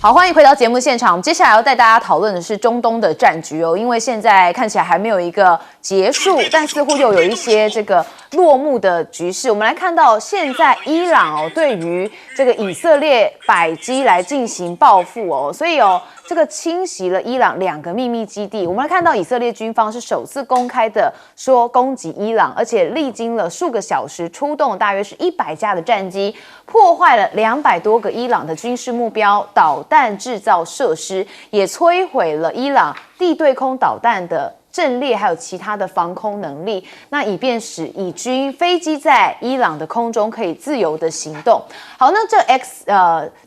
好，欢迎回到节目现场。我们接下来要带大家讨论的是中东的战局哦，因为现在看起来还没有一个结束，但似乎又有一些这个落幕的局势。我们来看到现在伊朗哦，对于这个以色列摆机来进行报复哦，所以这个侵袭了伊朗2个秘密基地。我们来看到以色列军方是首次公开的说攻击伊朗，而且历经了数个小时，出动大约是100架的战机，破坏了200多个伊朗的军事目标、导弹制造设施，也摧毁了伊朗地对空导弹的阵列，还有其他的防空能力，那以便使以军飞机在伊朗的空中可以自由的行动。好，那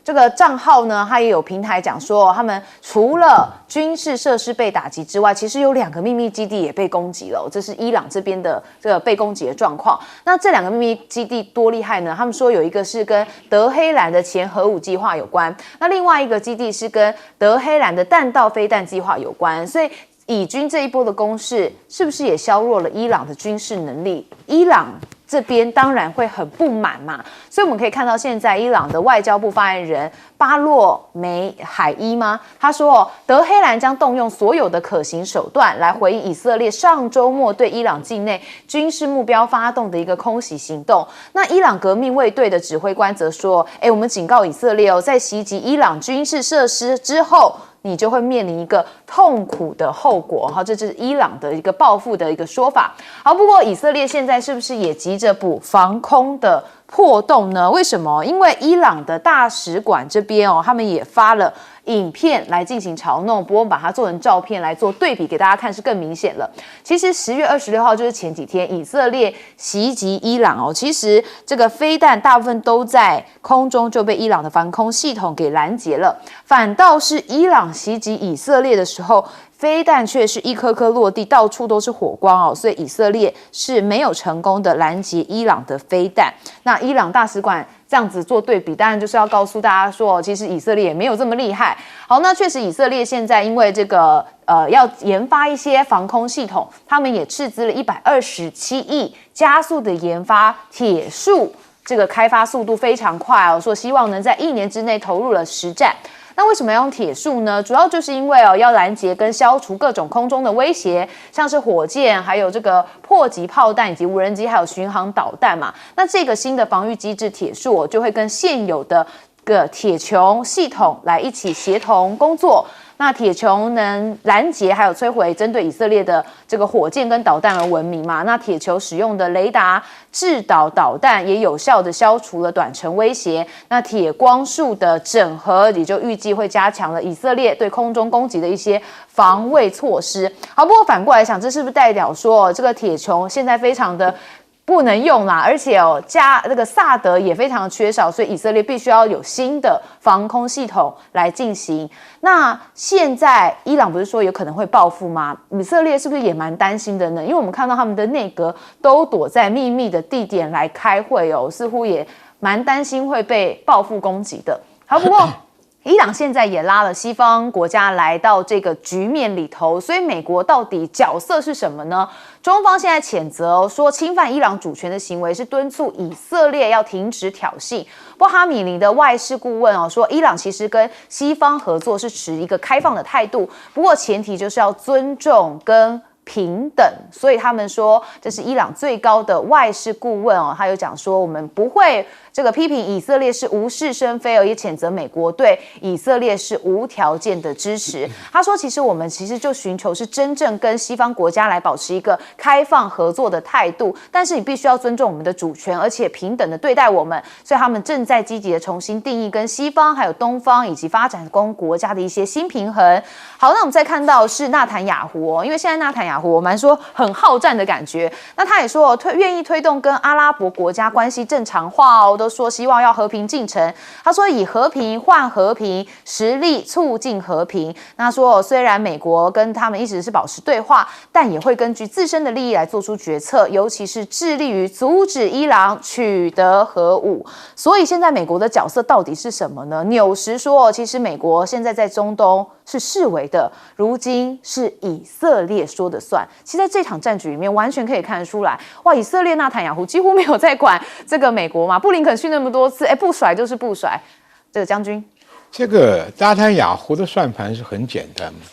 这个账号呢，它也有平台讲说，他们除了军事设施被打击之外，其实有2个秘密基地也被攻击了，这是伊朗这边的这个被攻击的状况。那这2个秘密基地多厉害呢？他们说有一个是跟德黑兰的前核武计划有关，那另外一个基地是跟德黑兰的弹道飞弹计划有关，所以以军这一波的攻势，是不是也削弱了伊朗的军事能力？伊朗这边当然会很不满嘛，所以我们可以看到，现在伊朗的外交部发言人巴洛梅海伊吗？他说，德黑兰将动用所有的可行手段来回应以色列上周末对伊朗境内军事目标发动的一个空袭行动。那伊朗革命卫队的指挥官则说，我们警告以色列哦，在袭击伊朗军事设施之后，你就会面临一个痛苦的后果。好，这是伊朗的一个报复的一个说法。好，不过以色列现在是不是也急着补防空的破洞呢？为什么？因为伊朗的大使馆这边他们也发了影片来进行嘲弄，不过我们把它做成照片来做对比给大家看，是更明显了。其实10月26号就是前几天以色列袭击伊朗其实这个飞弹大部分都在空中就被伊朗的防空系统给拦截了，反倒是伊朗袭击以色列的时候，飞弹却是一颗颗落地，到处都是火光所以以色列是没有成功的拦截伊朗的飞弹。那伊朗大使馆这样子做对比，当然就是要告诉大家说，其实以色列也没有这么厉害。好，那确实以色列现在因为这个要研发一些防空系统，他们也斥资了127亿，加速的研发铁树，这个开发速度非常快说希望能在1年之内投入了实战。那为什么要用铁树呢？主要就是因为要拦截跟消除各种空中的威胁，像是火箭，还有这个迫击炮弹以及无人机，还有巡航导弹嘛。那这个新的防御机制铁树就会跟现有的铁穹系统来一起协同工作。那铁穹能拦截还有摧毁针对以色列的这个火箭跟导弹而闻名嘛？那铁穹使用的雷达制导导弹也有效的消除了短程威胁。那铁光束的整合也就预计会加强了以色列对空中攻击的一些防卫措施。好，不过反过来想，这是不是代表说这个铁穹现在非常的不能用啦，而且这个萨德也非常的缺少，所以以色列必须要有新的防空系统来进行。那现在伊朗不是说有可能会报复吗？以色列是不是也蛮担心的呢？因为我们看到他们的内阁都躲在秘密的地点来开会似乎也蛮担心会被报复攻击的。好，不过伊朗现在也拉了西方国家来到这个局面里头，所以美国到底角色是什么呢？中方现在谴责说，侵犯伊朗主权的行为是敦促以色列要停止挑衅。不过哈米林的外事顾问说，伊朗其实跟西方合作是持一个开放的态度，不过前提就是要尊重跟平等，所以他们说这是伊朗最高的外事顾问他有讲说，我们不会这个批评以色列是无事生非也谴责美国对以色列是无条件的支持。他说，其实我们就寻求是真正跟西方国家来保持一个开放合作的态度，但是你必须要尊重我们的主权，而且平等的对待我们。所以他们正在积极的重新定义跟西方还有东方以及发展中国家的一些新平衡。好，那我们再看到是纳坦雅胡因为现在纳坦雅胡我们说很好战的感觉，那他也说愿意推动跟阿拉伯国家关系正常化都说希望要和平进程。他说以和平换和平，实力促进和平。那他说虽然美国跟他们一直是保持对话，但也会根据自身的利益来做出决策，尤其是致力于阻止伊朗取得核武。所以现在美国的角色到底是什么呢？纽时说，其实美国现在在中东是视为的，如今是以色列说的算。其实在这场战局里面，完全可以看得出来，哇，以色列纳坦雅胡几乎没有在管这个美国嘛，布林肯去那么多次，不甩就是不甩。这个将军，这个纳坦雅胡的算盘是很简单的，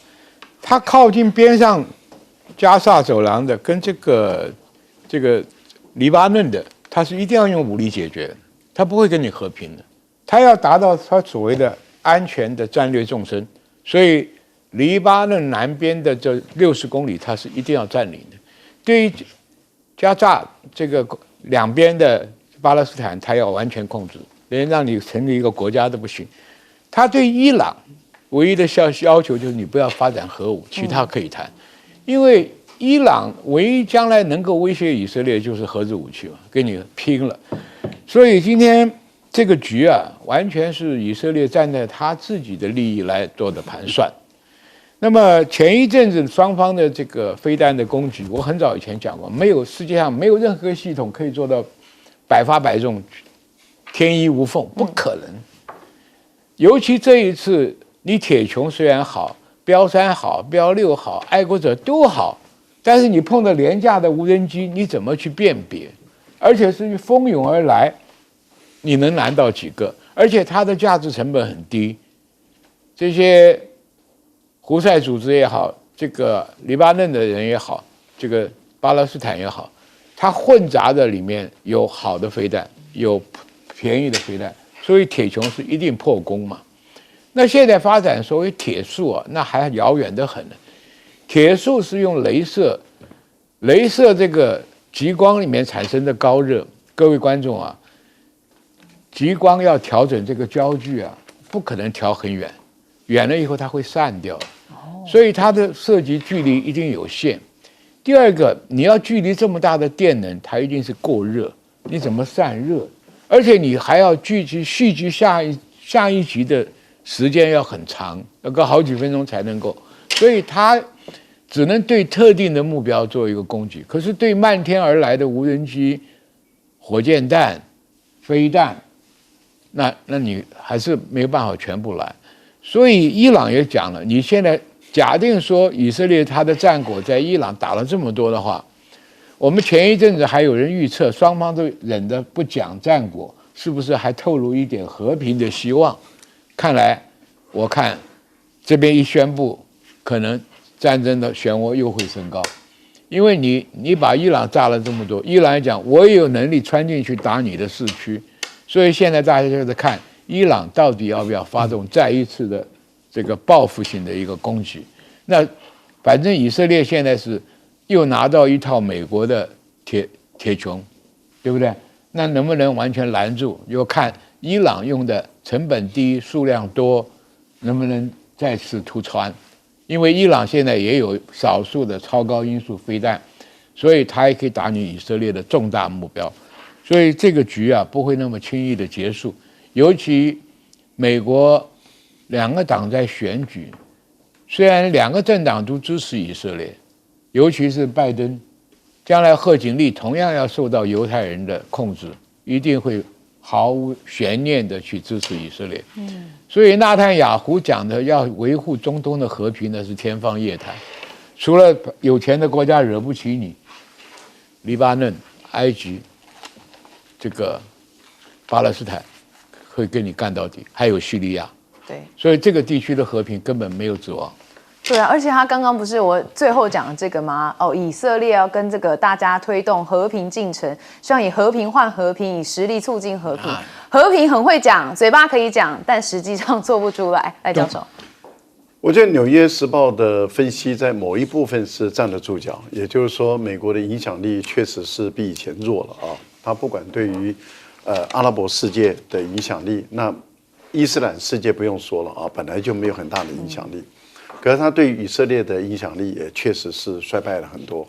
他靠近边上加沙走廊的跟这个黎巴嫩的，他是一定要用武力解决的，他不会跟你和平的，他要达到他所谓的安全的战略纵深，所以黎巴嫩南边的这60公里，他是一定要占领的。对于加沙这个两边的巴勒斯坦，他要完全控制，连让你成立一个国家都不行。他对伊朗唯一的要求就是你不要发展核武，其他可以谈，因为伊朗唯一将来能够威胁以色列就是核子武器嘛，跟你拼了。所以今天这个局啊，完全是以色列站在他自己的利益来做的盘算。那么前一阵子双方的这个飞弹的攻击，我很早以前讲过，世界上没有任何系统可以做到100发100中，天衣无缝，不可能。尤其这一次，你铁穹虽然好，标3好，标6好，爱国者都好，但是你碰到廉价的无人机，你怎么去辨别？而且是蜂拥而来，你能拦到几个？而且它的价值成本很低，这些胡塞组织也好，这个黎巴嫩的人也好，这个巴勒斯坦也好，它混杂的里面有好的飞弹，有便宜的飞弹。所以铁穹是一定破功嘛？那现在发展所谓铁树啊，那还遥远得很呢。铁树是用镭射这个极光里面产生的高热。各位观众啊，极光要调整这个焦距啊，不可能调很远，远了以后它会散掉，所以它的射击距离一定有限。第二个，你要距离这么大的电能，它一定是过热，你怎么散热？而且你还要续集下一集的时间要很长，要个好几分钟才能够，所以它只能对特定的目标做一个攻击。可是对漫天而来的无人机、火箭弹、飞弹，那你还是没有办法全部来。所以伊朗也讲了，你现在假定说以色列它的战果在伊朗打了这么多的话。我们前一阵子还有人预测，双方都忍着不讲战果，是不是还透露一点和平的希望？看来，我看这边一宣布，可能战争的漩涡又会升高，因为你把伊朗炸了这么多，伊朗讲我也有能力穿进去打你的市区，所以现在大家就在看伊朗到底要不要发动再一次的这个报复性的一个攻击。那反正以色列现在是。又拿到一套美国的铁穹，对不对？那能不能完全拦住？又看伊朗用的成本低、数量多，能不能再次突穿？因为伊朗现在也有少数的超高音速飞弹，所以它也可以打你以色列的重大目标。所以这个局啊不会那么轻易的结束。尤其美国2个党在选举，虽然2个政党都支持以色列。尤其是拜登，将来贺锦丽同样要受到犹太人的控制，一定会毫无悬念的去支持以色列。所以纳坦雅胡讲的要维护中东的和平，那是天方夜谭。除了有钱的国家惹不起你，黎巴嫩、埃及、这个巴勒斯坦会跟你干到底，还有叙利亚。对，所以这个地区的和平根本没有指望。对啊，而且他刚刚不是我最后讲的这个吗？以色列要跟这个大家推动和平进程，希望以和平换和平，以实力促进和平。和平很会讲，嘴巴可以讲，但实际上做不出来。赖教授，我觉得《纽约时报》的分析在某一部分是站得住脚，也就是说，美国的影响力确实是比以前弱了啊。它不管对于阿拉伯世界的影响力，那伊斯兰世界不用说了啊，本来就没有很大的影响力。可是他对以色列的影响力也确实是衰败了很多，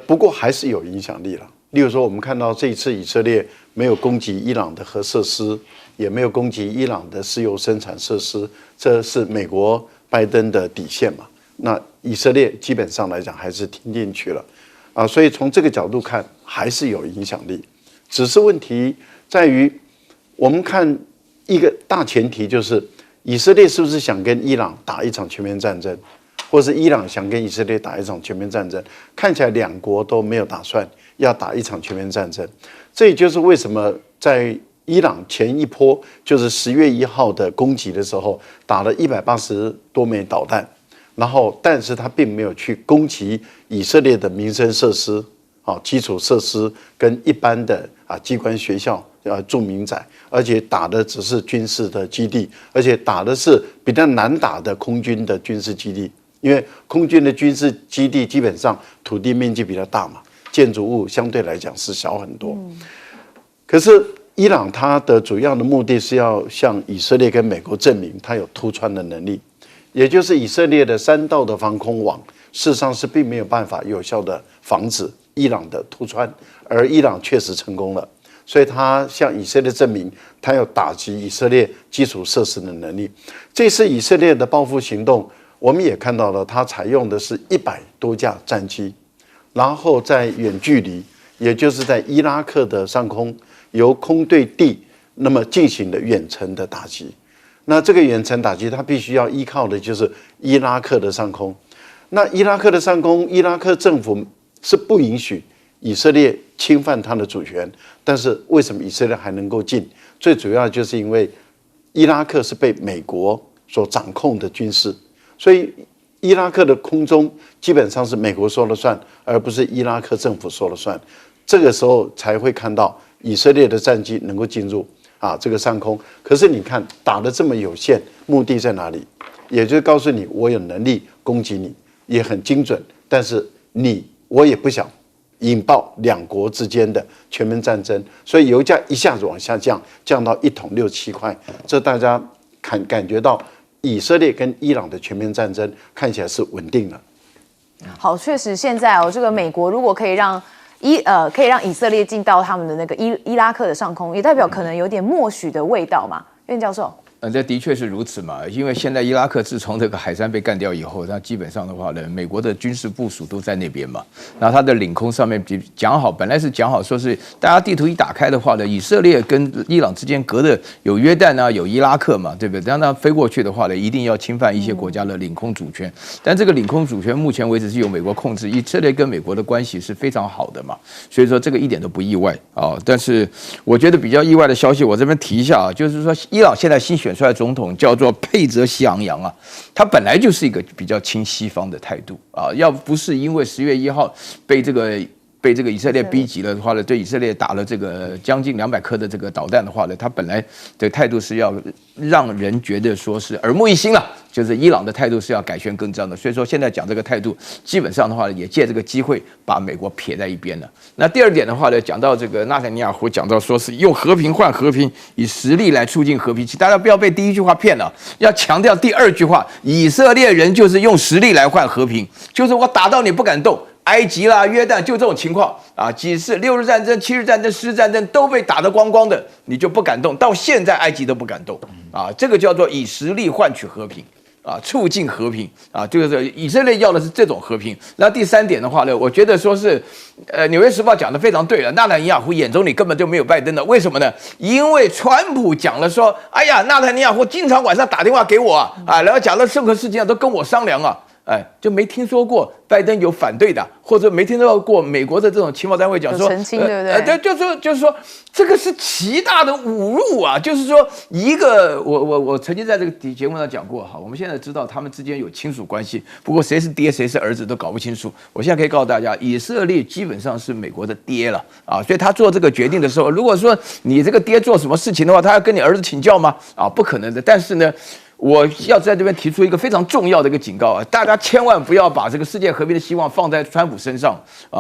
不过还是有影响力了。例如说，我们看到这一次以色列没有攻击伊朗的核设施，也没有攻击伊朗的石油生产设施，这是美国拜登的底线嘛？那以色列基本上来讲还是听进去了啊，所以从这个角度看还是有影响力，只是问题在于我们看一个大前提就是。以色列是不是想跟伊朗打一场全面战争，或是伊朗想跟以色列打一场全面战争？看起来2国都没有打算要打一场全面战争。这也就是为什么在伊朗前一波就是10月1号的攻击的时候，打了180多枚导弹，然后但是他并没有去攻击以色列的民生设施、基础设施跟一般的机关学校、住民宅，而且打的只是军事的基地，而且打的是比较难打的空军的军事基地，因为空军的军事基地基本上土地面积比较大嘛，建筑物相对来讲是小很多。可是伊朗它的主要的目的是要向以色列跟美国证明它有突穿的能力，也就是以色列的3道的防空网，事实上是并没有办法有效的防止伊朗的突穿，而伊朗确实成功了，所以他向以色列证明他有打击以色列基础设施的能力。这次以色列的报复行动，我们也看到了，它采用的是100多架战机，然后在远距离，也就是在伊拉克的上空，由空对地那么进行的远程的打击。那这个远程打击，它必须要依靠的就是伊拉克的上空。那伊拉克的上空，伊拉克政府是不允许以色列侵犯它的主权，但是为什么以色列还能够进？最主要就是因为伊拉克是被美国所掌控的军事，所以伊拉克的空中基本上是美国说了算，而不是伊拉克政府说了算。这个时候才会看到以色列的战机能够进入这个上空。可是你看打得这么有限，目的在哪里？也就是告诉你我有能力攻击你，也很精准，但是我也不想引爆2国之间的全面战争，所以油价一下子往下降，降到1桶6、7块，这大家感觉到以色列跟伊朗的全面战争看起来是稳定了。好，确实现在这个美国如果可以让以色列进到他们的那个伊拉克的上空，也代表可能有点默许的味道嘛，苑教授。这的确是如此嘛，因为现在伊拉克自从这个海山被干掉以后，那基本上的话呢，美国的军事部署都在那边嘛。然后它的领空上面讲好，本来是讲好说是大家地图一打开的话呢，以色列跟伊朗之间隔的有约旦啊，有伊拉克嘛，对不对？让它飞过去的话呢，一定要侵犯一些国家的领空主权。但这个领空主权目前为止是由美国控制，以色列跟美国的关系是非常好的嘛，所以说这个一点都不意外啊。但是我觉得比较意外的消息，我这边提一下啊，就是说伊朗现在新选出来的总统叫做佩泽西昂扬啊，他本来就是一个比较亲西方的态度啊，要不是因为10月1号被这个以色列逼急了的话呢，对以色列打了这个将近200颗的这个导弹的话呢，他本来的态度是要让人觉得说是耳目一新了，就是伊朗的态度是要改弦更张的，所以说现在讲这个态度，基本上的话也借这个机会把美国撇在一边了。那第二点的话呢，讲到这个纳坦尼亚胡讲到说是用和平换和平，以实力来促进和平，大家不要被第一句话骗了，要强调第2句话，以色列人就是用实力来换和平，就是我打到你不敢动。埃及啦、约旦就这种情况啊，几次6日战争、7日战争、10日战争都被打得光光的，你就不敢动，到现在埃及都不敢动啊，这个叫做以实力换取和平。促进和平啊，就是以色列要的是这种和平。那第3点的话呢，我觉得说是，纽约时报讲的非常对了，纳坦尼亚胡眼中你根本就没有拜登的，为什么呢？因为川普讲了说，哎呀，纳坦尼亚胡经常晚上打电话给我然后讲了任何事情都跟我商量就没听说过拜登有反对的，或者没听说过美国的这种情报单位讲说澄清，对不对？就是说这个是极大的侮辱啊！就是说一个我曾经在这个节目上讲过哈，我们现在知道他们之间有亲属关系，不过谁是爹谁是儿子都搞不清楚。我现在可以告诉大家，以色列基本上是美国的爹了所以他做这个决定的时候，如果说你这个爹做什么事情的话，他要跟你儿子请教吗？不可能的。但是呢，我要在这边提出一个非常重要的一个警告大家千万不要把这个世界和平的希望放在川普身上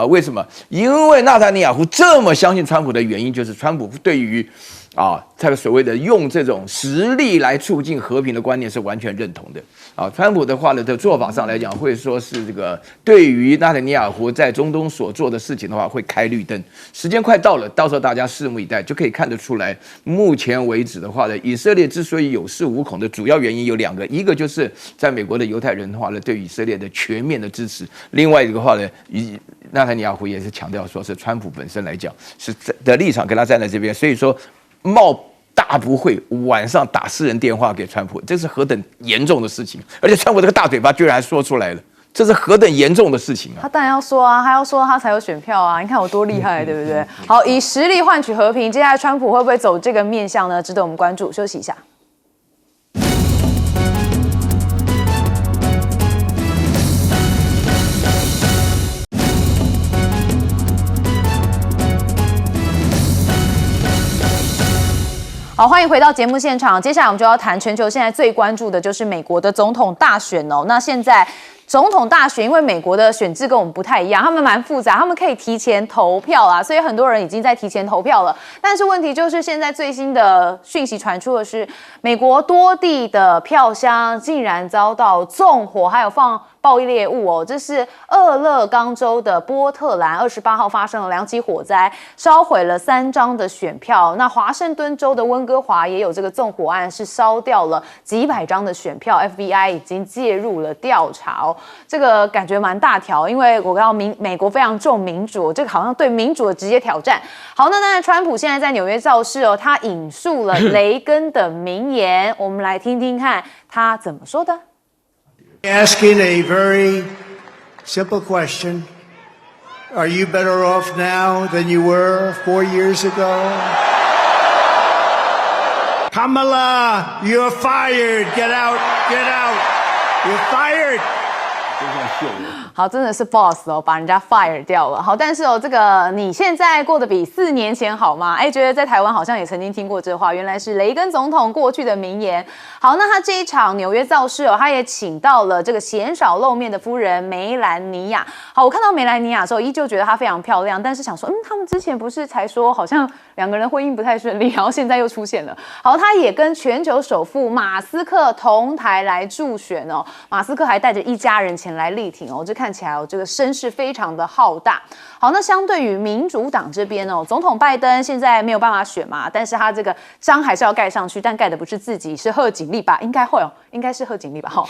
为什么？因为纳坦尼亚胡这么相信川普的原因，就是川普对于这个所谓的用这种实力来促进和平的观念是完全认同的川普的话呢的做法上来讲，会说是这个对于纳坦尼亚胡在中东所做的事情的话会开绿灯。时间快到了，到时候大家拭目以待，就可以看得出来，目前为止的话呢，以色列之所以有恃无恐的主要原因有2个，一个就是在美国的犹太人的话呢对以色列的全面的支持，另外一个话呢，纳坦尼亚胡也是强调说是川普本身来讲是的立场跟他站在这边，所以说冒大不讳晚上打私人电话给川普，这是何等严重的事情！而且川普这个大嘴巴居然还说出来了，这是何等严重的事情啊！他当然要说啊，他要说他才有选票啊！你看我多厉害，对不对？好，以实力换取和平，接下来川普会不会走这个面向呢？值得我们关注。休息一下。好，欢迎回到节目现场。接下来我们就要谈全球现在最关注的就是美国的总统大选哦。那现在总统大选，因为美国的选制跟我们不太一样，他们蛮复杂，他们可以提前投票啦，所以很多人已经在提前投票了。但是问题就是现在最新的讯息传出的是，美国多地的票箱竟然遭到纵火，还有放爆裂物哦，这是俄勒冈州的波特兰28号发生了2起火灾，烧毁了3张的选票。那华盛顿州的温哥华也有这个纵火案，是烧掉了几百张的选票 ，FBI 已经介入了调查哦。这个感觉蛮大条，因为我看到美国非常重民主，这个好像对民主的直接挑战。好，那当然，川普现在在纽约造势哦，他引述了雷根的名言，我们来听听看他怎么说的。Asking a very simple question. Are you better off now than you were 4 years ago? Kamala, you're fired. Get out. Get out. You're fired. 好，真的是 boss 哦，把人家 fire 掉了。好，但是哦，这个你现在过得比4年前好吗？哎，觉得在台湾好像也曾经听过这话，原来是雷根总统过去的名言。好，那他这一场纽约造势哦，他也请到了这个鲜少露面的夫人梅兰妮亚。好，我看到梅兰妮亚的时候，依旧觉得她非常漂亮，但是想说，他们之前不是才说好像2个人婚姻不太顺利，然后现在又出现了。好，她也跟全球首富马斯克同台来助选哦，马斯克还带着一家人前来力挺哦，这看起来哦，这个声势非常的浩大。好，那相对于民主党这边哦，总统拜登现在没有办法选嘛，但是他这个章还是要盖上去，但盖的不是自己，是贺锦丽吧？应该会哦，应该是贺锦丽吧？好，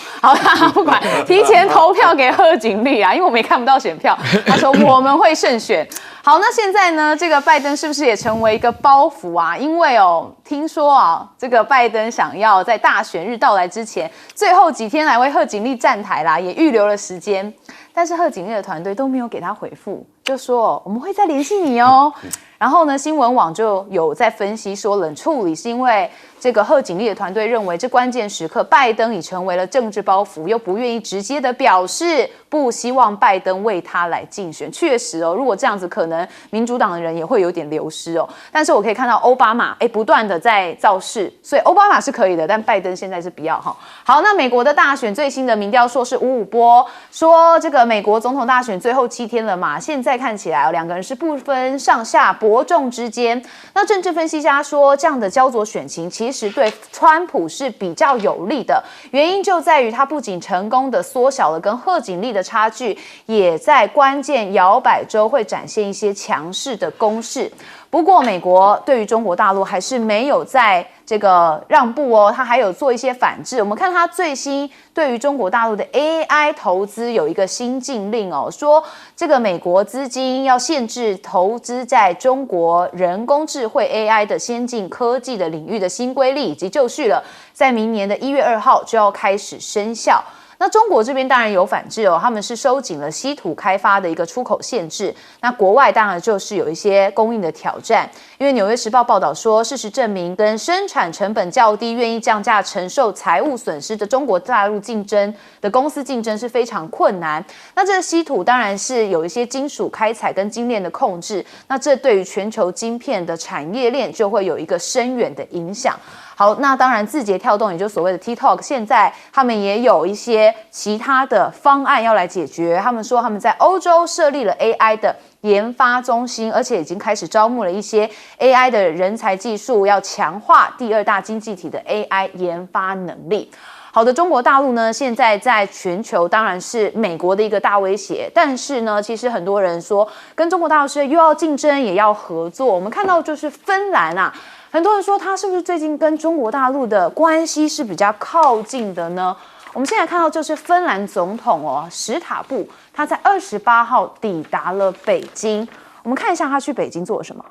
不管，提前投票给贺锦丽啊，因为我们也看不到选票。他说我们会胜选。好，那现在呢，这个拜登是不是也成为一个包袱啊？因为哦，听说啊，这个拜登想要在大选日到来之前，最后几天来为贺锦丽站台啦，也预留了时间。但是贺锦丽的团队都没有给他回复，就说我们会再联系你哦。然后呢，新闻网就有在分析说，冷处理是因为这个贺锦丽的团队认为，这关键时刻拜登已成为了政治包袱，又不愿意直接的表示不希望拜登为他来竞选。确实哦，如果这样子，可能民主党的人也会有点流失哦。但是我可以看到奥巴马不断的在造势，所以奥巴马是可以的，但拜登现在是不要哈。好，那美国的大选最新的民调说是5-5波，说这个美国总统大选最后7天了嘛，现在看起来2个人是不分上下伯仲之间。那政治分析家说，这样的焦灼选情其实对川普是比较有利的，原因就在于他不仅成功的缩小了跟贺锦丽的差距，也在关键摇摆州会展现一些强势的攻势。不过，美国对于中国大陆还是没有在这个让步哦，它还有做一些反制。我们看它最新对于中国大陆的 AI 投资有一个新禁令哦，说这个美国资金要限制投资在中国人工智慧 AI 的先进科技的领域的新规例已经就绪了，在明年的1月2号就要开始生效。那中国这边当然有反制哦，他们是收紧了稀土开发的一个出口限制。那国外当然就是有一些供应的挑战，因为《纽约时报》报道说，事实证明跟生产成本较低、愿意降价承受财务损失的中国大陆竞争的公司竞争是非常困难。那这个稀土当然是有一些金属开采跟精炼的控制，那这对于全球晶片的产业链就会有一个深远的影响。好，那当然字节跳动也就所谓的 TikTok， 现在他们也有一些其他的方案要来解决。他们说他们在欧洲设立了 AI 的研发中心，而且已经开始招募了一些 AI 的人才技术，要强化第2大经济体的 AI 研发能力。好的，中国大陆呢，现在在全球当然是美国的一个大威胁，但是呢，其实很多人说跟中国大陆是又要竞争也要合作。我们看到就是芬兰啊，很多人说他是不是最近跟中国大陆的关系是比较靠近的呢？我们现在看到就是芬兰总统哦，史塔布，他在28号抵达了北京。我们看一下他去北京做了什么。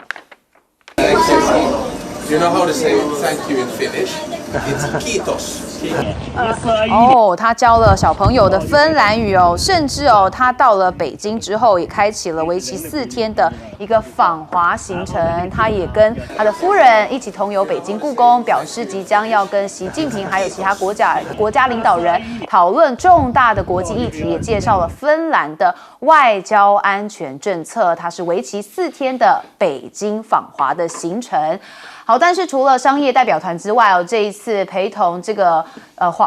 Do you know how to say thank you in Finnish? It's kiitos. 哦，他教了小朋友的芬兰语哦，甚至哦，他到了北京之后，也开启了为期4天的一个访华行程。他也跟他的夫人一起同游北京故宫，表示即将要跟习近平还有其他国家领导人讨论重大的国际议题，也介绍了芬兰的外交安全政策。它是为期4天的北京访华的行程。好，但是除了商业代表团之外哦，这一次陪同这个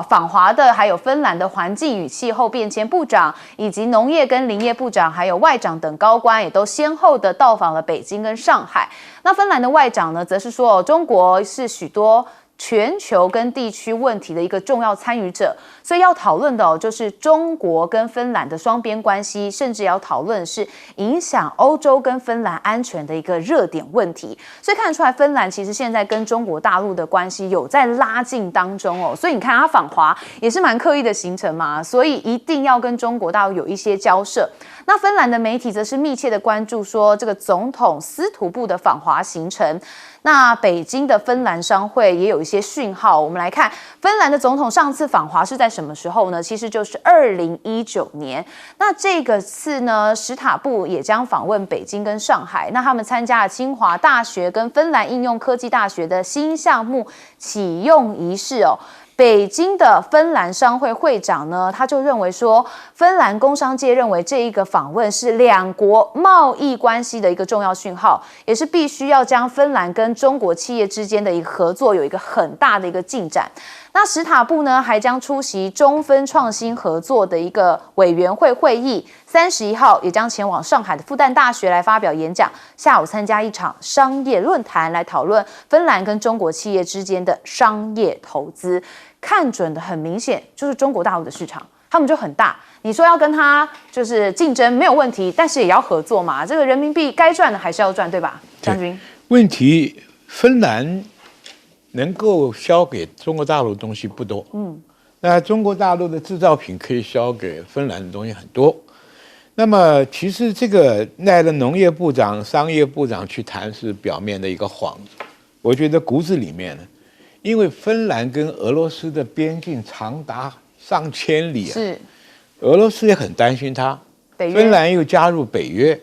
访华的还有芬兰的环境与气候变迁部长，以及农业跟林业部长，还有外长等高官，也都先后的到访了北京跟上海。那芬兰的外长呢，则是说中国是许多全球跟地区问题的一个重要参与者，所以要讨论的就是中国跟芬兰的双边关系，甚至要讨论是影响欧洲跟芬兰安全的一个热点问题。所以看得出来，芬兰其实现在跟中国大陆的关系有在拉近当中哦。所以你看他访华也是蛮刻意的行程嘛，所以一定要跟中国大陆有一些交涉。那芬兰的媒体则是密切的关注说这个总统司徒部的访华行程。那北京的芬兰商会也有一些讯号，我们来看芬兰的总统上次访华是在什么时候呢？其实就是2019年。那这个次呢，史塔布也将访问北京跟上海。那他们参加了清华大学跟芬兰应用科技大学的新项目启用仪式哦。北京的芬兰商会会长呢，他就认为说，芬兰工商界认为这一个访问是两国贸易关系的一个重要讯号，也是必须要将芬兰跟中国企业之间的一个合作有一个很大的一个进展。那史塔布呢，还将出席中芬创新合作的一个委员会会议，31号也将前往上海的复旦大学来发表演讲，下午参加一场商业论坛，来讨论芬兰跟中国企业之间的商业投资。看准的很明显就是中国大陆的市场，他们就很大。你说要跟他就是竞争没有问题，但是也要合作嘛。这个人民币该赚的还是要赚，对吧？将军，问题芬兰能够销给中国大陆的东西不多，那中国大陆的制造品可以销给芬兰的东西很多。那么其实这个带了农业部长、商业部长去谈是表面的一个幌子，我觉得骨子里面呢。因为芬兰跟俄罗斯的边境长达上千里啊，是俄罗斯也很担心它，芬兰又加入北约，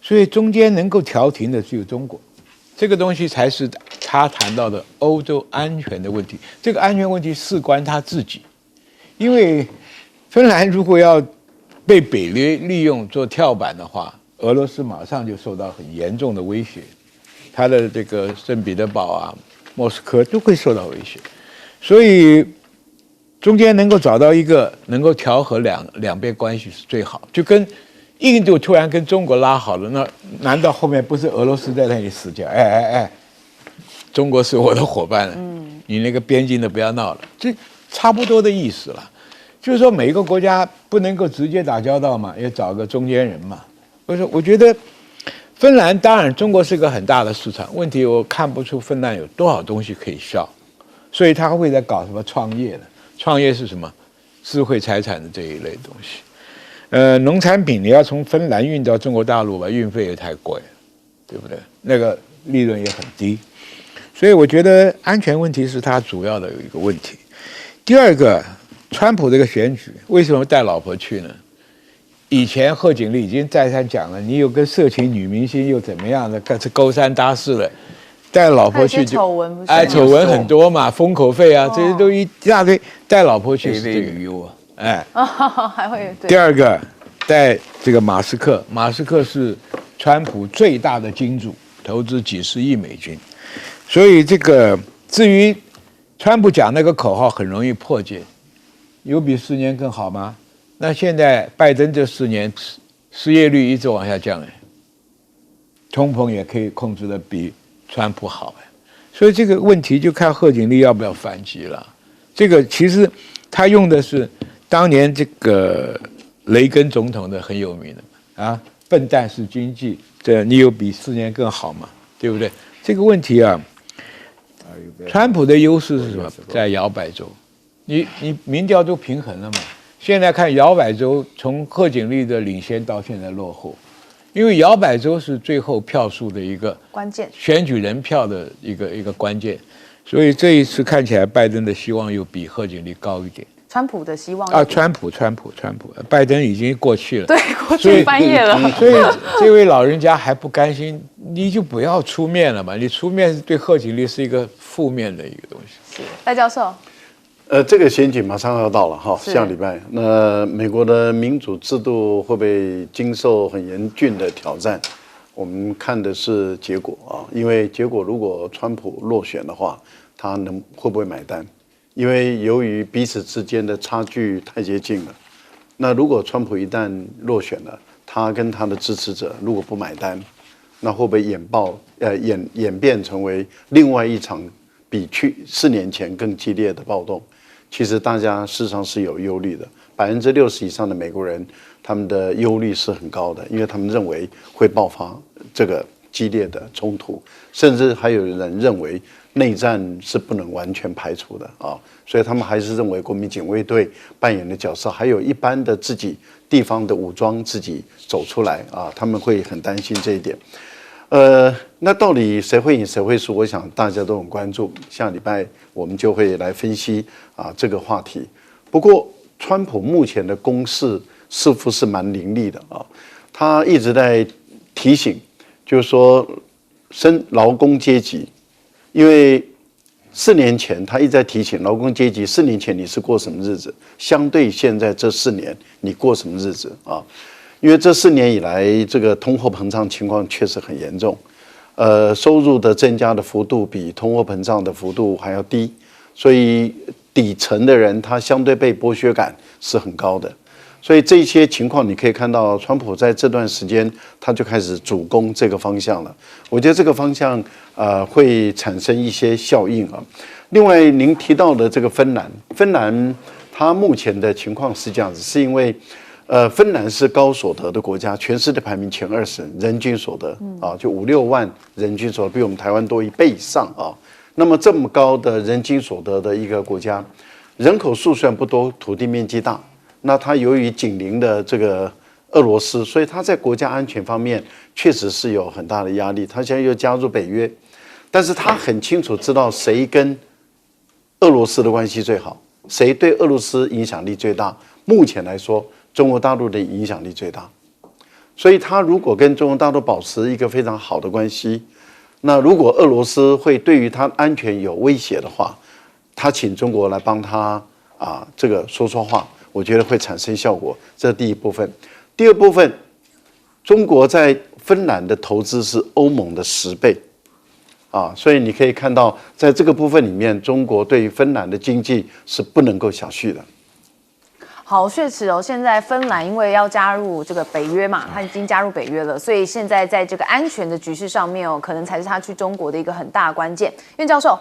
所以中间能够调停的只有中国，这个东西才是他谈到的欧洲安全的问题。这个安全问题事关他自己，因为芬兰如果要被北约利用做跳板的话，俄罗斯马上就受到很严重的威胁，他的这个圣彼得堡啊。莫斯科都会受到威胁，所以中间能够找到一个能够调和两边关系是最好。就跟印度突然跟中国拉好了，那难道后面不是俄罗斯在那里死掉？中国是我的伙伴，你那个边境的不要闹了，这差不多的意思了。就是说每一个国家不能够直接打交道嘛，也找个中间人嘛。我觉得。芬兰当然，中国是个很大的市场，问题我看不出芬兰有多少东西可以销，所以他会在搞什么创业的？创业是什么？智慧财产的这一类东西。农产品你要从芬兰运到中国大陆吧，运费也太贵了，对不对？那个利润也很低，所以我觉得安全问题是他主要的一个问题。第二个，川普这个选举为什么带老婆去呢？以前贺锦丽已经再三讲了，你有个色情女明星又怎么样的，是勾三搭四的，带老婆去就丑闻很多嘛，封口费啊，这些都一大堆，带老婆去是这个旅游还会对。第二个，带这个马斯克，马斯克是川普最大的金主，投资几十亿美金，所以这个至于川普讲那个口号很容易破解，有比4年更好吗？那现在拜登这4年失业率一直往下降，通膨也可以控制的比川普好，所以这个问题就看贺锦丽要不要反击了。这个其实他用的是当年这个雷根总统的很有名的啊，笨蛋是经济，这你有比4年更好吗？对不对？这个问题啊，川普的优势是什么？在摇摆州，你民调都平衡了嘛。现在看摇摆州，从贺锦丽的领先到现在落后，因为摇摆州是最后票数的一个关键，选举人票的一个关键。所以这一次看起来拜登的希望又比贺锦丽高一点。川普的希望啊，川普，拜登已经过去了，对，过去翻页了。所以这位老人家还不甘心，你就不要出面了嘛，你出面对贺锦丽是一个负面的一个东西。是，戴教授。这个选举马上要到了哈，下礼拜，那美国的民主制度会不会经受很严峻的挑战？我们看的是结果啊，因为结果如果川普落选的话，他会不会买单？因为由于彼此之间的差距太接近了，那如果川普一旦落选了，他跟他的支持者如果不买单，那会不会演变成为另外一场比4年前更激烈的暴动？其实大家事实上是有忧虑的，60%以上的美国人他们的忧虑是很高的，因为他们认为会爆发这个激烈的冲突，甚至还有人认为内战是不能完全排除的啊，所以他们还是认为国民警卫队扮演的角色，还有一般的自己地方的武装自己走出来啊，他们会很担心这一点。那到底谁会赢谁会输？我想大家都很关注，下礼拜我们就会来分析啊这个话题。不过，川普目前的攻势似乎是蛮凌厉的啊，他一直在提醒，就是说劳工阶级。因为4年前他一直在提醒劳工阶级，4年前你是过什么日子，相对现在这4年你过什么日子啊？因为这4年以来，这个通货膨胀情况确实很严重，收入的增加的幅度比通货膨胀的幅度还要低，所以底层的人他相对被剥削感是很高的。所以这些情况你可以看到，川普在这段时间他就开始主攻这个方向了。我觉得这个方向会产生一些效应啊。另外，您提到的这个芬兰它目前的情况是这样子，是因为芬兰是高所得的国家，全世界排名前20，人均所得啊就5-6万人均所得，比我们台湾多1倍以上啊。那么这么高的人均所得的一个国家，人口数虽然不多，土地面积大。那它由于紧邻的这个俄罗斯，所以它在国家安全方面确实是有很大的压力。它现在又加入北约，但是他很清楚知道谁跟俄罗斯的关系最好，谁对俄罗斯影响力最大。目前来说，中国大陆的影响力最大，所以他如果跟中国大陆保持一个非常好的关系，那如果俄罗斯会对于他安全有威胁的话，他请中国来帮他这个说话。我觉得会产生效果，这是第一部分。第二部分，中国在芬兰的投资是欧盟的10倍，所以你可以看到，在这个部分里面，中国对于芬兰的经济是不能够小觑的。好，确实哦，现在芬兰因为要加入这个北约嘛，它已经加入北约了，所以现在在这个安全的局势上面哦，可能才是他去中国的一个很大的关键。苑教授。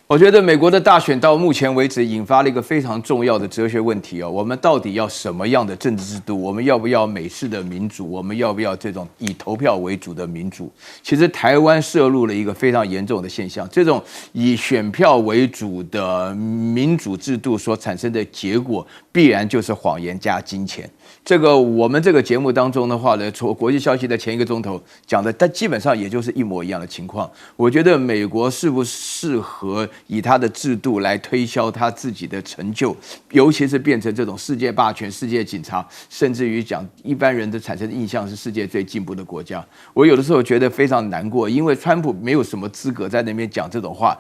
我觉得美国的大选到目前为止引发了一个非常重要的哲学问题哦，我们到底要什么样的政治制度？我们要不要美式的民主？我们要不要这种以投票为主的民主？其实台湾涉入了一个非常严重的现象，这种以选票为主的民主制度所产生的结果，必然就是谎言加金钱。这个我们这个节目当中的话呢，从国际消息的前1个钟头讲的，但基本上也就是一模一样的情况。我觉得美国适不适合以它的制度来推销它自己的成就，尤其是变成这种世界霸权、世界警察，甚至于讲一般人的产生的印象是世界最进步的国家。我有的时候觉得非常难过，因为川普没有什么资格在那边讲这种话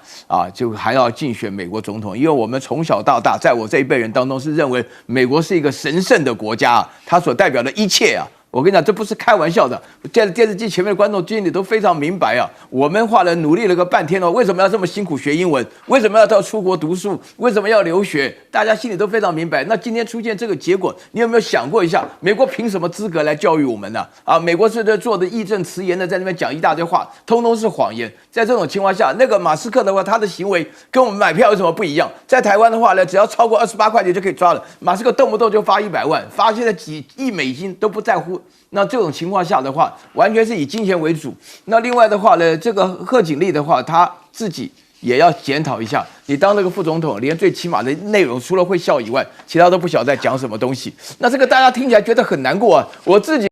就还要竞选美国总统。因为我们从小到大，在我这一辈人当中是认为美国是一个神圣的国家它所代表的一切我跟你讲，这不是开玩笑的。在电视机前面的观众经理都非常明白我们努力了个半天为什么要这么辛苦学英文？为什么要到出国读书？为什么要留学？大家心里都非常明白。那今天出现这个结果，你有没有想过一下，美国凭什么资格来教育我们呢？美国是在做的义正辞严的在那边讲一大堆话，通通是谎言。在这种情况下，那个马斯克的话，他的行为跟我们买票有什么不一样？在台湾的话呢，只要超过28块钱就可以抓了。马斯克动不动就发100万，发现了几亿美金都不在乎。那这种情况下的话，完全是以金钱为主。那另外的话呢，这个贺锦丽的话，他自己也要检讨一下。你当这个副总统，连最起码的内容除了会笑以外，其他都不晓得在讲什么东西。那这个大家听起来觉得很难过我自己。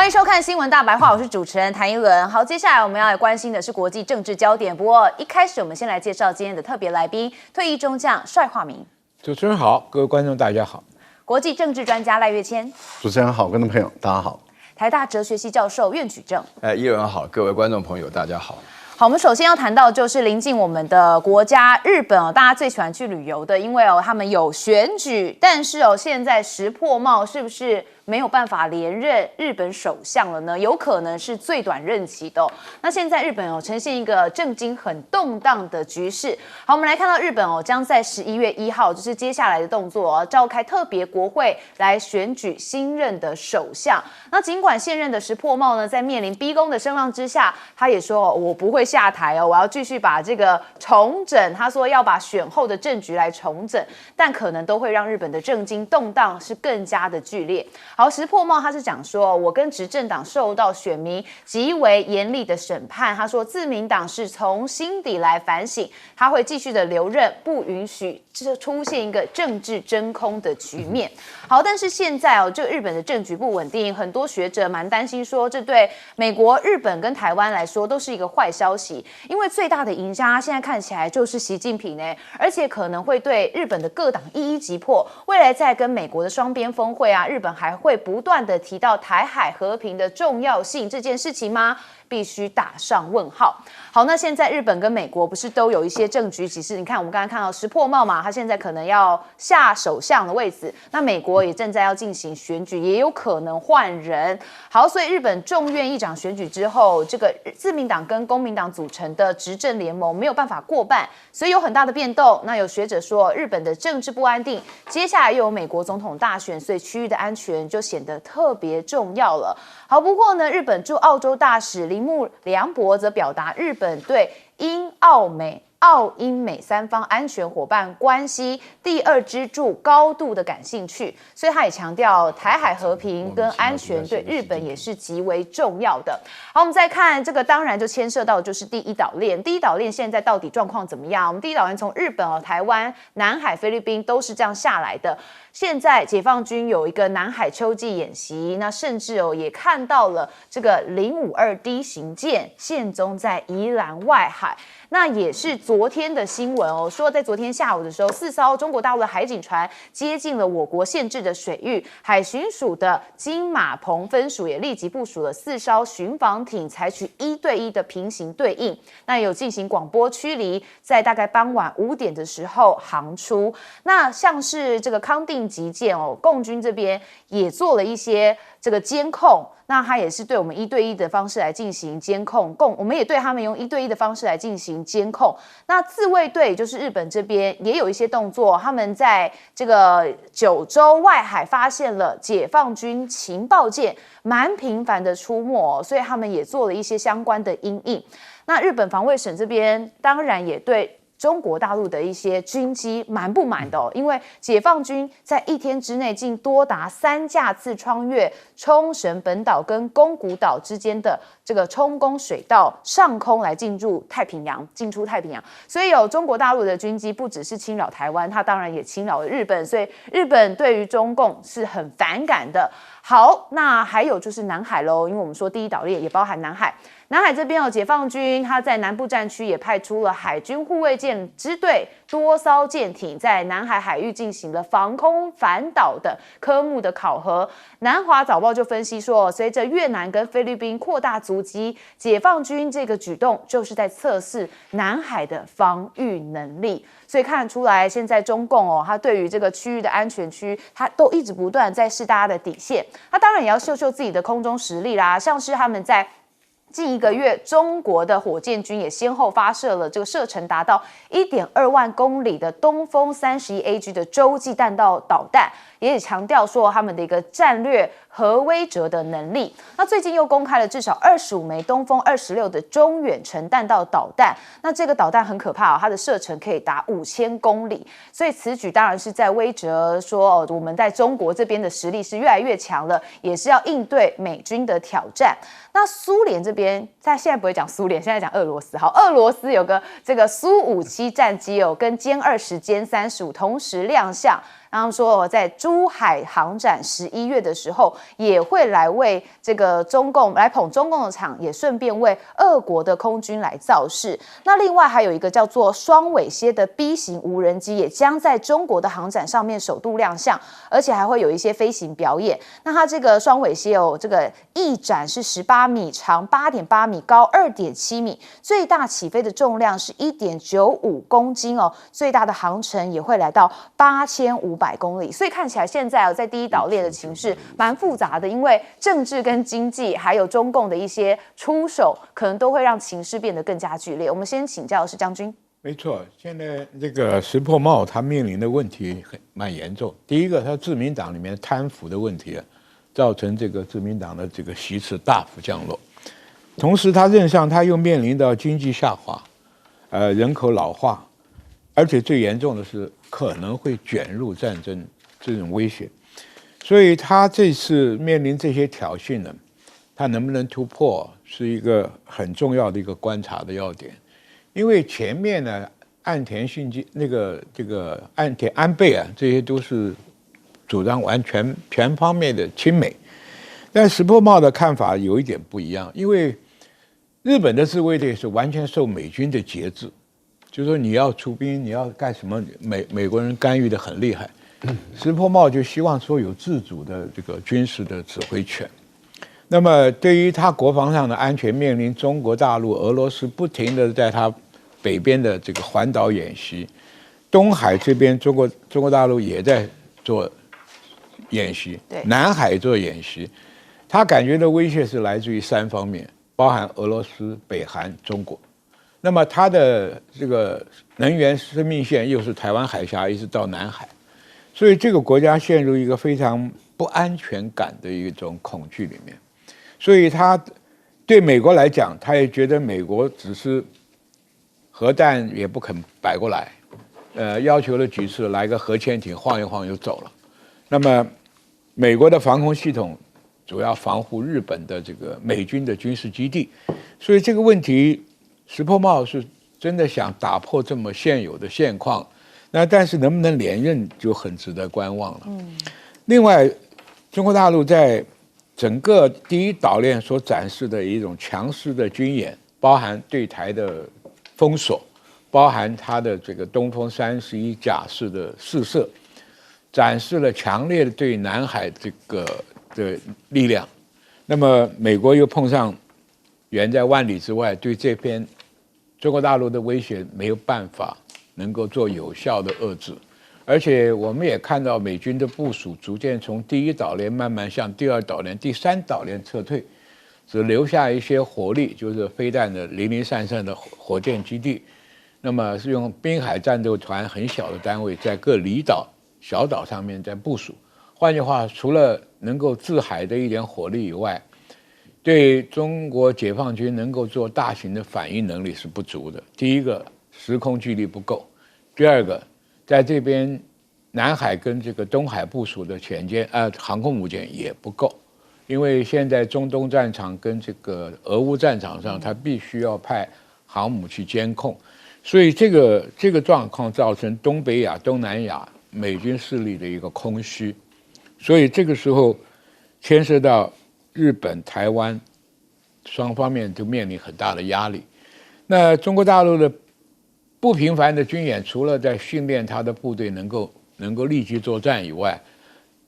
欢迎收看《新闻大白话》，我是主持人谭一伦。好，接下来我们要来关心的是国际政治焦点。不过一开始，我们先来介绍今天的特别来宾——退役中将帅化民。主持人好，各位观众大家好。国际政治专家赖岳谦。主持人好，观众朋友大家好。台大哲学系教授苑举正。一伦好，各位观众朋友大家好。好，我们首先要谈到就是临近我们的国家日本大家最喜欢去旅游的，因为他们有选举，但是现在石破茂是不是没有办法连任日本首相了呢？有可能是最短任期的那现在日本呈现一个政经很动荡的局势。好，我们来看到日本将在11月1号，就是接下来的动作召开特别国会来选举新任的首相。那尽管现任的石破茂呢，在面临逼宫的声浪之下，他也说我不会下台我要继续把这个重整。他说要把选后的政局来重整，但可能都会让日本的政经动荡是更加的剧烈。好，石破茂他是讲说，我跟执政党受到选民极为严厉的审判。他说，自民党是从心底来反省，他会继续的留任，不允许出现一个政治真空的局面。好，但是现在这日本的政局不稳定，很多学者蛮担心说，这对美国、日本跟台湾来说都是一个坏消息，因为最大的赢家现在看起来就是习近平而且可能会对日本的各党一一击破。未来在跟美国的双边峰会日本还会不断的提到台海和平的重要性这件事情吗？必须打上问号。好，那现在日本跟美国不是都有一些政局其实你看我们刚才看到石破茂嘛，他现在可能要下首相的位置，那美国也正在要进行选举，也有可能换人。好，所以日本众院议长选举之后，这个自民党跟公民党组成的执政联盟没有办法过半，所以有很大的变动。那有学者说，日本的政治不安定，接下来又有美国总统大选，所以区域的安全就显得特别重要了。好，不过呢，日本驻澳洲大使铃木良博则表达，日本对澳英美三方安全伙伴关系第二支柱高度的感兴趣，所以他也强调台海和平跟安全对日本也是极为重要的。好，我们再看这个，当然就牵涉到就是第一岛链。第一岛链现在到底状况怎么样？我们第一岛链从日本台湾、南海、菲律宾都是这样下来的。现在解放军有一个南海秋季演习，那甚至也看到了这个052D 型舰现踪在宜兰外海。那也是昨天的新闻说在昨天下午的时候，4艘中国大陆的海警船接近了我国限制的水域，海巡署的金马澎分署也立即部署了4艘巡防艇，采取1对1的平行对应，那有进行广播驱离，在大概傍晚5点的时候航出。那像是这个康定级舰共军这边也做了一些这个监控，那他也是对我们1对1的方式来进行监控，我们也对他们用1对1的方式来进行监控。那自卫队就是日本这边也有一些动作，他们在这个九州外海发现了解放军情报舰蛮频繁的出没所以他们也做了一些相关的因应。那日本防卫省这边当然也对中国大陆的一些军机蛮不满的因为解放军在1天之内竟多达3架次穿越冲绳本岛跟宫古岛之间的这个冲宫水道上空来进出太平洋，所以有中国大陆的军机不只是侵扰台湾，它当然也侵扰了日本，所以日本对于中共是很反感的。好，那还有就是南海咯，因为我们说第一岛链也包含南海。南海这边解放军他在南部战区也派出了海军护卫舰支队多艘舰艇，在南海海域进行了防空反导的科目的考核。南华早报就分析说，随着越南跟菲律宾扩大足迹，解放军这个举动就是在测试南海的防御能力。所以看得出来，现在中共他对于这个区域的安全区，他都一直不断在试大家的底线。他当然也要秀秀自己的空中实力啦，像是他们在近1个月，中国的火箭军也先后发射了这个射程达到1.2万公里的东风31AG 的洲际弹道导弹，也强调说他们的一个战略核威慑的能力。那最近又公开了至少25枚东风26的中远程弹道导弹，那这个导弹很可怕它的射程可以达5000公里，所以此举当然是在威慑说我们在中国这边的实力是越来越强了，也是要应对美军的挑战。那苏联这边，现在不会讲苏联，现在讲俄罗斯。好，俄罗斯有个这个苏57战机跟歼20、歼35同时亮相。然后说在珠海航展11月的时候，也会来为这个中共来捧中共的场，也顺便为俄国的空军来造势。那另外还有一个叫做双尾蝎的 B 型无人机，也将在中国的航展上面首度亮相，而且还会有一些飞行表演。那它这个双尾蝎这个翼展是18米，长8.8米，高2.7米，最大起飞的重量是1.95公斤最大的航程也会来到8500公里。所以看起来现在在第一岛链的情势蛮复杂的，因为政治跟经济还有中共的一些出手，可能都会让情势变得更加剧烈。我们先请教的是将军。没错，现在这个石破茂他面临的问题蛮严重。第一个，他自民党里面贪腐的问题造成这个自民党的这个席次大幅降落。同时，他任上他又面临到经济下滑，人口老化，而且最严重的是可能会卷入战争这种威胁。所以他这次面临这些挑衅呢，他能不能突破是一个很重要的一个观察的要点。因为前面呢，岸田信基这个岸田安倍这些都是主张全方面的亲美，但石破茂的看法有一点不一样，因为日本的自卫队是完全受美军的节制，就是说你要出兵，你要干什么，美国人干预的很厉害。石破茂就希望说有自主的这个军事的指挥权。那么对于他国防上的安全，面临中国大陆、俄罗斯不停的在他北边的这个环岛演习，东海这边中国大陆也在做演习，南海做演习，他感觉的威胁是来自于3方面，包含俄罗斯、北韩、中国。那么他的这个能源生命线又是台湾海峡一直到南海，所以这个国家陷入一个非常不安全感的一种恐惧里面。所以他对美国来讲，他也觉得美国只是核弹也不肯摆过来，要求了几次来个核潜艇晃一晃就走了。那么美国的防空系统主要防护日本的这个美军的军事基地，所以这个问题石破茂是真的想打破这么现有的现况，那但是能不能连任就很值得观望了。另外，中国大陆在整个第一岛链所展示的一种强势的军演，包含对台的封锁，包含它的这个东风31甲式的试射，展示了强烈的对南海这个的力量。那么美国又碰上远在万里之外，对这边中国大陆的威胁没有办法能够做有效的遏制。而且我们也看到美军的部署逐渐从第一岛链慢慢向第2岛链、第3岛链撤退，只留下一些火力，就是飞弹的零零散散的火箭基地。那么是用滨海战斗团很小的单位在各离岛、小岛上面在部署。换句话，除了能够制海的一点火力以外，对中国解放军能够做大型的反应能力是不足的。第一个，时空距离不够；第二个，在这边南海跟这个东海部署的航空母舰也不够，因为现在中东战场跟这个俄乌战场上，它必须要派航母去监控，所以这个状况造成东北亚、东南亚美军势力的一个空虚，所以这个时候牵涉到日本、台湾双方面都面临很大的压力。那中国大陆的不频繁的军演，除了在训练他的部队能够立即作战以外，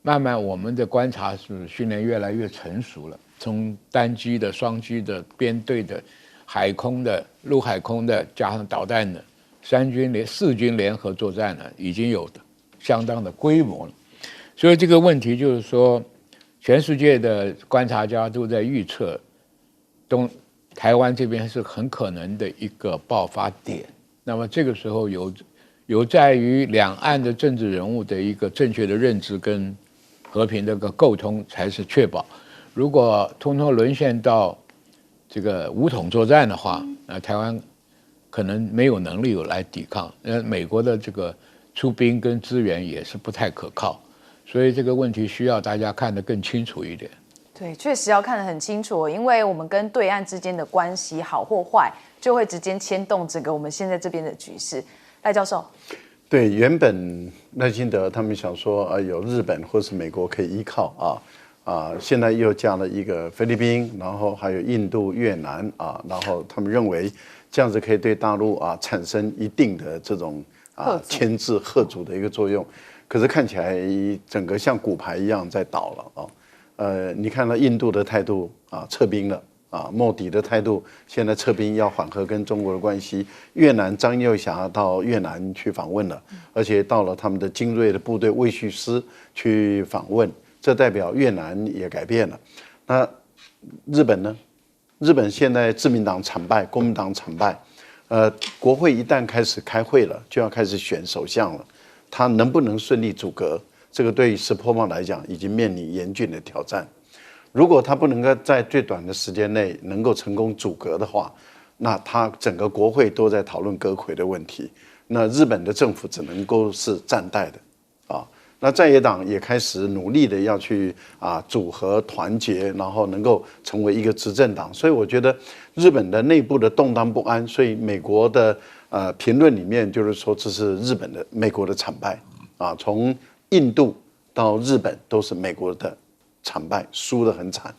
慢慢我们的观察是训练越来越成熟了。从单机的、双机的、编队的、海空的、陆海空的，加上导弹的4军联合作战呢，已经有相当的规模了。所以这个问题就是说，全世界的观察家都在预测，台湾这边是很可能的一个爆发点。那么这个时候有在于两岸的政治人物的一个正确的认知跟和平的一个沟通才是确保。如果通通沦陷到这个武统作战的话，台湾可能没有能力来抵抗。美国的这个出兵跟资源也是不太可靠，所以这个问题需要大家看得更清楚一点。对，确实要看得很清楚，因为我们跟对岸之间的关系好或坏，就会直接牵动整个我们现在这边的局势。赖教授，对，原本赖清德他们想说有日本或是美国可以依靠现在又加了一个菲律宾，然后还有印度、越南然后他们认为这样子可以对大陆产生一定的这种牵制吓阻的一个作用。可是看起来整个像骨牌一样在倒了你看到印度的态度撤兵了。莫迪的态度现在撤兵要缓和跟中国的关系。越南张又侠到越南去访问了，而且到了他们的精锐的部队卫戍师去访问，这代表越南也改变了。那日本呢？日本现在自民党惨败，国民党惨败，国会一旦开始开会了，就要开始选首相了，他能不能顺利组阁？这个对于石破茂来讲，已经面临严峻的挑战。如果他不能够在最短的时间内能够成功组阁的话，那他整个国会都在讨论阁揆的问题，那日本的政府只能够是暂代的那在野党也开始努力的要去组合团结，然后能够成为一个执政党。所以我觉得日本的内部的动荡不安，所以美国的评论里面就是说这是美国的惨败从印度到日本都是美国的惨败，输得很惨。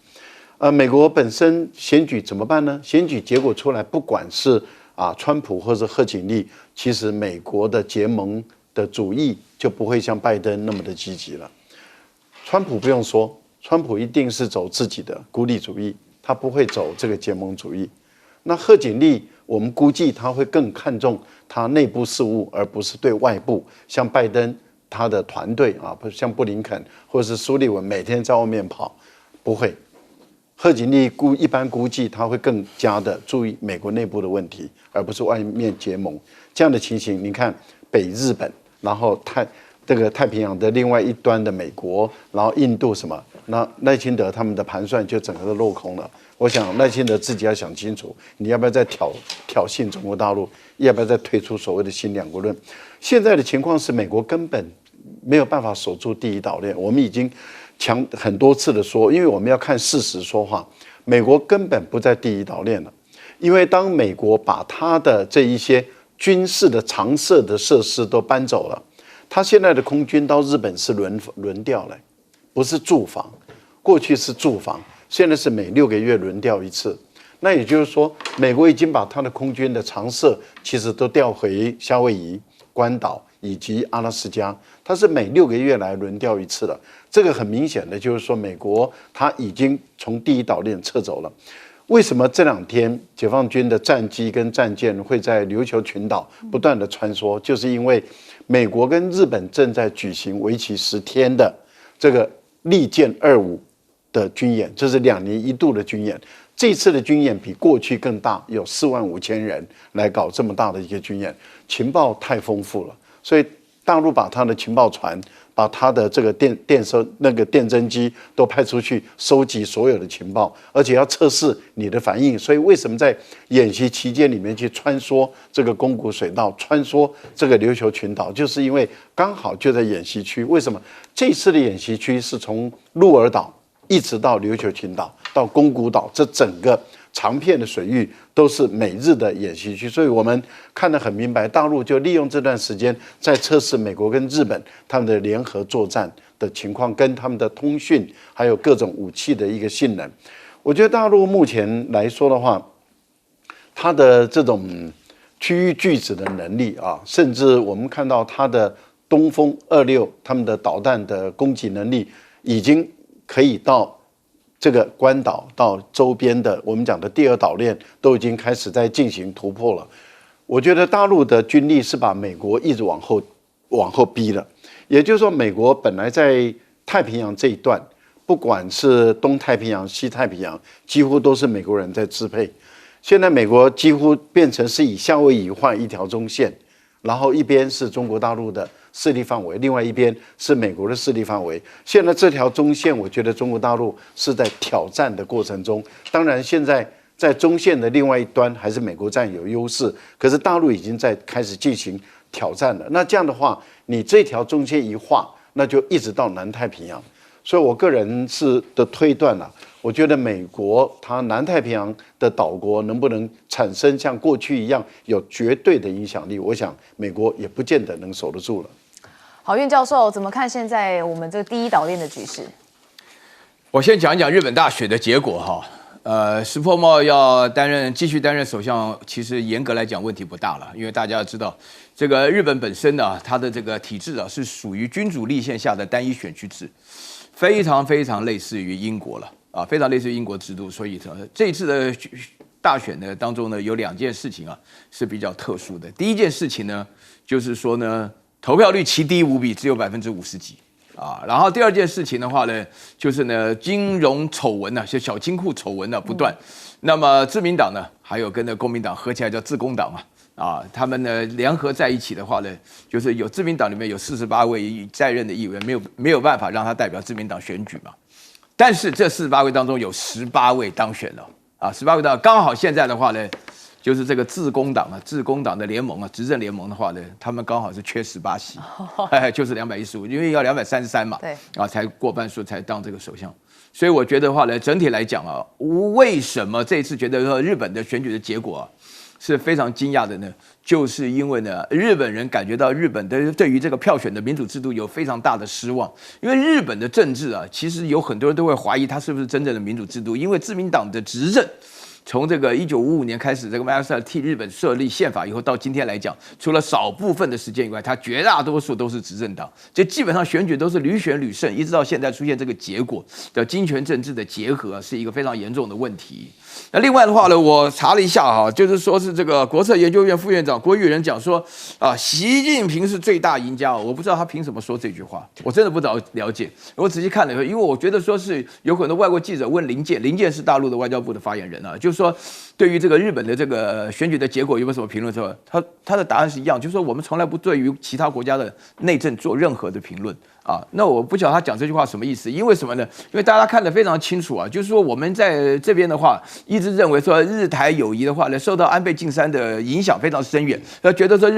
美国本身选举怎么办呢？选举结果出来，不管是川普或者贺锦丽，其实美国的结盟的主义就不会像拜登那么的积极了。川普不用说，川普一定是走自己的孤立主义，他不会走这个结盟主义。那贺锦丽，我们估计他会更看重他内部事务，而不是对外部，像拜登。他的团队不像布林肯或者是苏利文每天在外面跑，不会。贺锦丽一般估计他会更加的注意美国内部的问题，而不是外面结盟。这样的情形，你看北日本，然后太平洋的另外一端的美国，然后印度什么，那赖清德他们的盘算就整个都落空了。我想赖清德自己要想清楚，你要不要再挑衅中国大陆，要不要再推出所谓的新两国论？现在的情况是美国根本没有办法守住第一岛链，我们已经强很多次的说，因为我们要看事实说话，美国根本不在第一岛链了。因为当美国把它的这一些军事的常设的设施都搬走了，它现在的空军到日本是轮调了，不是驻防，过去是驻防，现在是每6个月轮调一次。那也就是说，美国已经把它的空军的常设其实都调回夏威夷、关岛以及阿拉斯加，它是每6个月来轮调一次的。这个很明显的就是说，美国它已经从第一岛链撤走了。为什么这2天解放军的战机跟战舰会在琉球群岛不断的穿梭？就是因为美国跟日本正在举行为期10天的这个利剑25的军演，这是2年1度的军演。这次的军演比过去更大，有45000人来搞这么大的一个军演，情报太丰富了，所以大陆把他的情报船，把他的这个电侦机都派出去收集所有的情报，而且要测试你的反应。所以为什么在演习期间里面去穿梭这个宫古水道，穿梭这个琉球群岛，就是因为刚好就在演习区。为什么这次的演习区是从鹿儿岛一直到琉球群岛到宫古岛，这整个长片的水域都是美日的演习区，所以我们看得很明白，大陆就利用这段时间在测试美国跟日本他们的联合作战的情况，跟他们的通讯还有各种武器的一个性能。我觉得大陆目前来说的话，它的这种区域拒止的能力甚至我们看到它的东风26他们的导弹的攻击能力已经可以到这个关岛到周边的我们讲的第2岛链都已经开始在进行突破了。我觉得大陆的军力是把美国一直往后逼了，也就是说，美国本来在太平洋这一段，不管是东太平洋、西太平洋，几乎都是美国人在支配。现在美国几乎变成是以夏威夷画一条中线，然后一边是中国大陆的势力范围，另外一边是美国的势力范围。现在这条中线，我觉得中国大陆是在挑战的过程中。当然，现在在中线的另外一端还是美国占有优势，可是大陆已经在开始进行挑战了。那这样的话，你这条中线一画，那就一直到南太平洋。所以我个人的推断啊，我觉得美国它南太平洋的岛国能不能产生像过去一样有绝对的影响力，我想美国也不见得能守得住了。好，苑教授怎么看现在我们这个第一岛链的局势？我先讲一讲日本大选的结果哈。石破茂要继续担任首相，其实严格来讲问题不大了，因为大家要知道，这个日本本身呢，它的这个体制啊是属于君主立宪下的单一选区制，非常非常类似于英国了啊，非常类似于英国制度。所以这一次的大选呢当中呢，有2件事情啊是比较特殊的。第一件事情呢，就是说呢，投票率奇低无比，只有50%几。然后第二件事情的话呢，就是呢金融丑闻就小金库丑闻不断。那么自民党呢，还有跟公民党合起来叫自公党他们呢联合在一起的话呢，就是有自民党里面有48位在任的议员，没有办法让他代表自民党选举嘛。但是这48位当中有18位当选了18位当刚好现在的话呢，就是这个自公党的联盟执政联盟的话呢，他们刚好是缺18席，就是215，因为要233嘛，对才过半数才当这个首相。所以我觉得的话呢，整体来讲为什么这一次觉得说日本的选举的结果是非常惊讶的呢？就是因为呢，日本人感觉到日本的对于这个票选的民主制度有非常大的失望。因为日本的政治其实有很多人都会怀疑它是不是真正的民主制度，因为自民党的执政。从这个1955年开始，这个麦克斯替日本设立宪法以后，到今天来讲，除了少部分的时间以外，它绝大多数都是执政党，就基本上选举都是屡选屡胜，一直到现在出现这个结果的金权政治的结合，是一个非常严重的问题。那另外的话呢，我查了一下就是说是这个国策研究院副院长郭玉仁讲说习近平是最大赢家我不知道他凭什么说这句话，我真的不了解。我仔细看了以后，因为我觉得说是有很多外国记者问林健是大陆的外交部的发言人就是说对于这个日本的这个选举的结果有没有什么评论？说他的答案是一样，就是说我们从来不对于其他国家的内政做任何的评论。那我不晓得他讲这句话什么意思？因为什么呢？因为大家看得非常清楚就是说我们在这边的话，一直认为说日台友谊的话呢，受到安倍晋三的影响非常深远，觉得说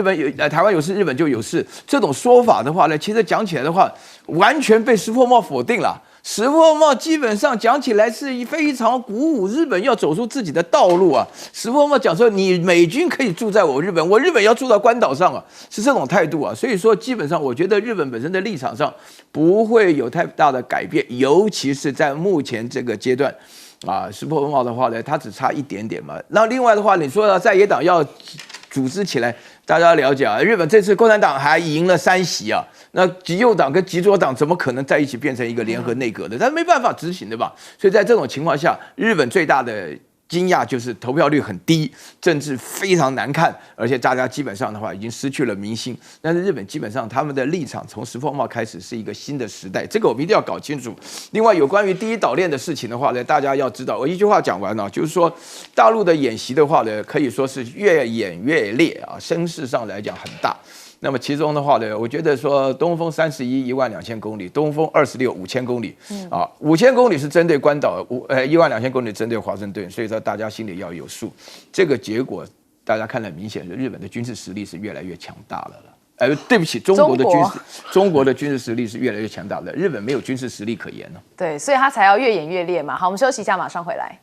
台湾有事，日本就有事，这种说法的话呢，其实讲起来的话，完全被石破茂否定了。石破茂基本上讲起来是非常鼓舞日本要走出自己的道路石破茂讲说，你美军可以住在我日本，我日本要住到关岛上是这种态度所以说基本上我觉得日本本身的立场上不会有太大的改变，尤其是在目前这个阶段石破茂的话呢，他只差一点点嘛。那另外的话，你说在野党要组织起来，大家了解日本这次共产党还赢了3席那极右党跟极左党怎么可能在一起变成一个联合内阁的？他没办法执行的吧？所以在这种情况下，日本最大的惊讶就是投票率很低，政治非常难看，而且大家基本上的话已经失去了民心。但是日本基本上他们的立场从石破茂开始是一个新的时代，这个我们一定要搞清楚。另外有关于第一岛链的事情的话呢，大家要知道，我一句话讲完就是说大陆的演习的话呢，可以说是越演越烈声势上来讲很大。那么其中的话呢，我觉得说东风31，12000公里，东风26，5000公里，5000公里是针对关岛，12000公里针对华盛顿，所以说大家心里要有数。这个结果大家看得很明显，日本的军事实力是越来越强大了对不起，中国的军事实力是越来越强大的，日本没有军事实力可言了。对，所以他才要越演越烈嘛。好，我们休息一下，马上回来。